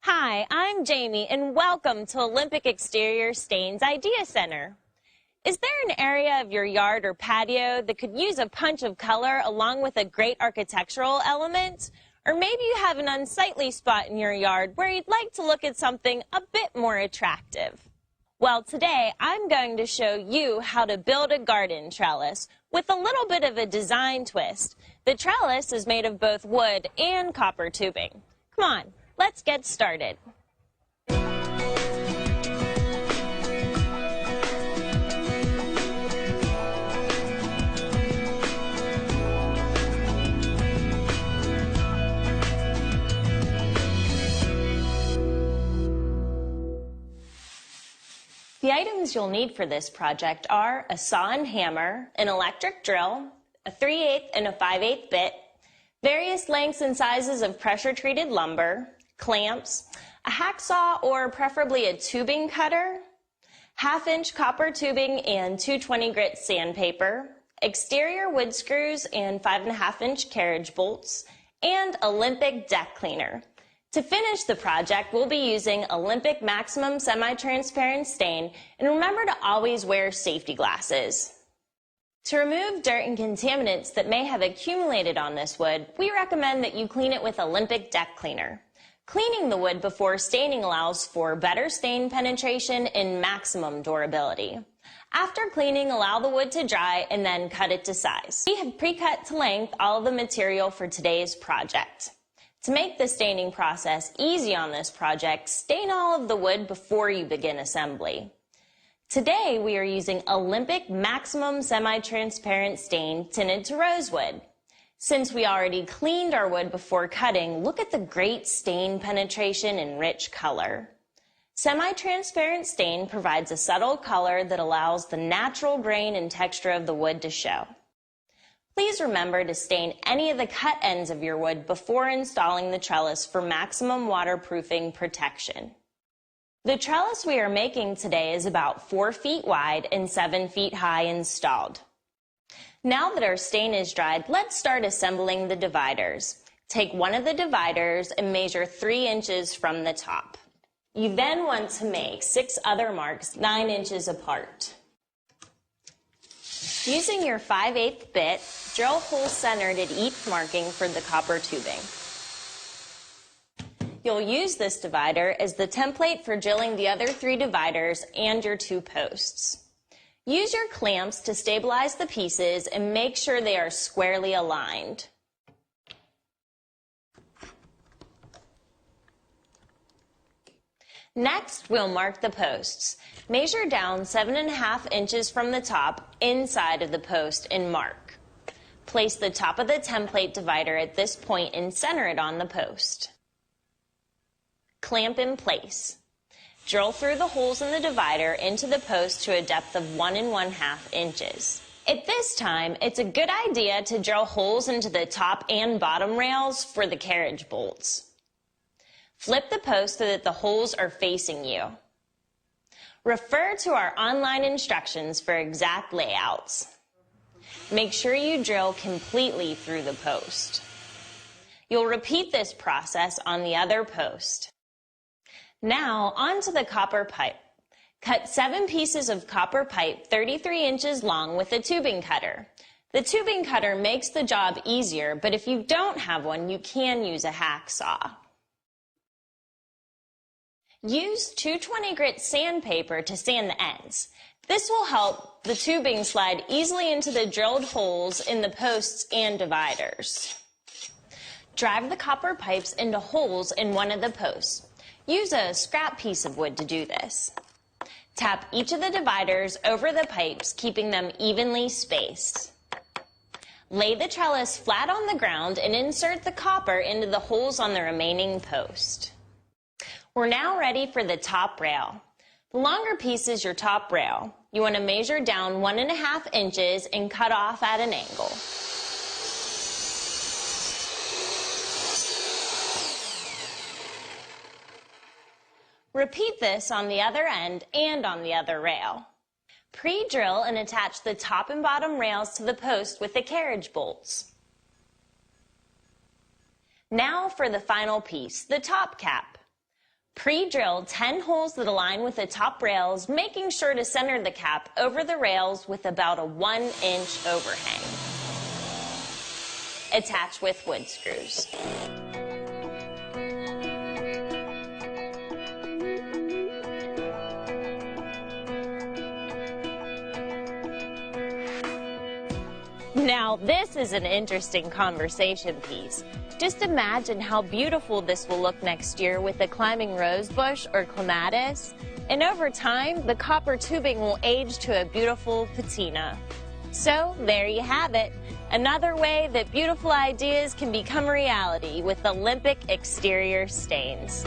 Hi, I'm Jamie, and welcome to Olympic Exterior Stains Idea Center. Is there an area of your yard or patio that could use a punch of color along with a great architectural element? Or maybe you have an unsightly spot in your yard where you'd like to look at something a bit more attractive. Well, today I'm going to show you how to build a garden trellis with a little bit of a design twist. The trellis is made of both wood and copper tubing. Come on, let's get started. The items you'll need for this project are a saw and hammer, an electric drill, a 3/8 and a 5/8 bit, various lengths and sizes of pressure-treated lumber, clamps, a hacksaw or preferably a tubing cutter, 1/2-inch copper tubing and 220 grit sandpaper, exterior wood screws and 5.5-inch carriage bolts, and Olympic deck cleaner. To finish the project, we'll be using Olympic Maximum Semi-Transparent Stain, and remember to always wear safety glasses. To remove dirt and contaminants that may have accumulated on this wood, we recommend that you clean it with Olympic deck cleaner. Cleaning the wood before staining allows for better stain penetration and maximum durability. After cleaning, allow the wood to dry and then cut it to size. We have pre-cut to length all of the material for today's project. To make the staining process easy on this project, stain all of the wood before you begin assembly. Today, we are using Olympic Maximum Semi-Transparent Stain tinted to rosewood. Since we already cleaned our wood before cutting, look at the great stain penetration and rich color. Semi-transparent stain provides a subtle color that allows the natural grain and texture of the wood to show. Please remember to stain any of the cut ends of your wood before installing the trellis for maximum waterproofing protection. The trellis we are making today is about 4 feet wide and 7 feet high installed. Now that our stain is dried, let's start assembling the dividers. Take one of the dividers and measure 3 inches from the top. You then want to make 6 other marks 9 inches apart. Using your 5/8 bit, drill holes centered at each marking for the copper tubing. You'll use this divider as the template for drilling the other 3 dividers and your 2 posts. Use your clamps to stabilize the pieces and make sure they are squarely aligned. Next, we'll mark the posts. Measure down 7.5 inches from the top inside of the post and mark. Place the top of the template divider at this point and center it on the post. Clamp in place. Drill through the holes in the divider into the post to a depth of 1 1/2 inches. At this time, it's a good idea to drill holes into the top and bottom rails for the carriage bolts. Flip the post so that the holes are facing you. Refer to our online instructions for exact layouts. Make sure you drill completely through the post. You'll repeat this process on the other post. Now, onto the copper pipe. Cut 7 pieces of copper pipe 33 inches long with a tubing cutter. The tubing cutter makes the job easier, but if you don't have one, you can use a hacksaw. Use 220 grit sandpaper to sand the ends. This will help the tubing slide easily into the drilled holes in the posts and dividers. Drive the copper pipes into holes in one of the posts. Use a scrap piece of wood to do this. Tap each of the dividers over the pipes, keeping them evenly spaced. Lay the trellis flat on the ground and insert the copper into the holes on the remaining post. We're now ready for the top rail. The longer piece is your top rail. You want to measure down 1 1/2 inches and cut off at an angle. Repeat this on the other end and on the other rail. Pre-drill and attach the top and bottom rails to the post with the carriage bolts. Now for the final piece, the top cap. Pre-drill 10 holes that align with the top rails, making sure to center the cap over the rails with about a 1-inch overhang. Attach with wood screws. Now, this is an interesting conversation piece. Just imagine how beautiful this will look next year with a climbing rosebush or clematis. And over time, the copper tubing will age to a beautiful patina. So, there you have it. Another way that beautiful ideas can become reality with Olympic exterior stains.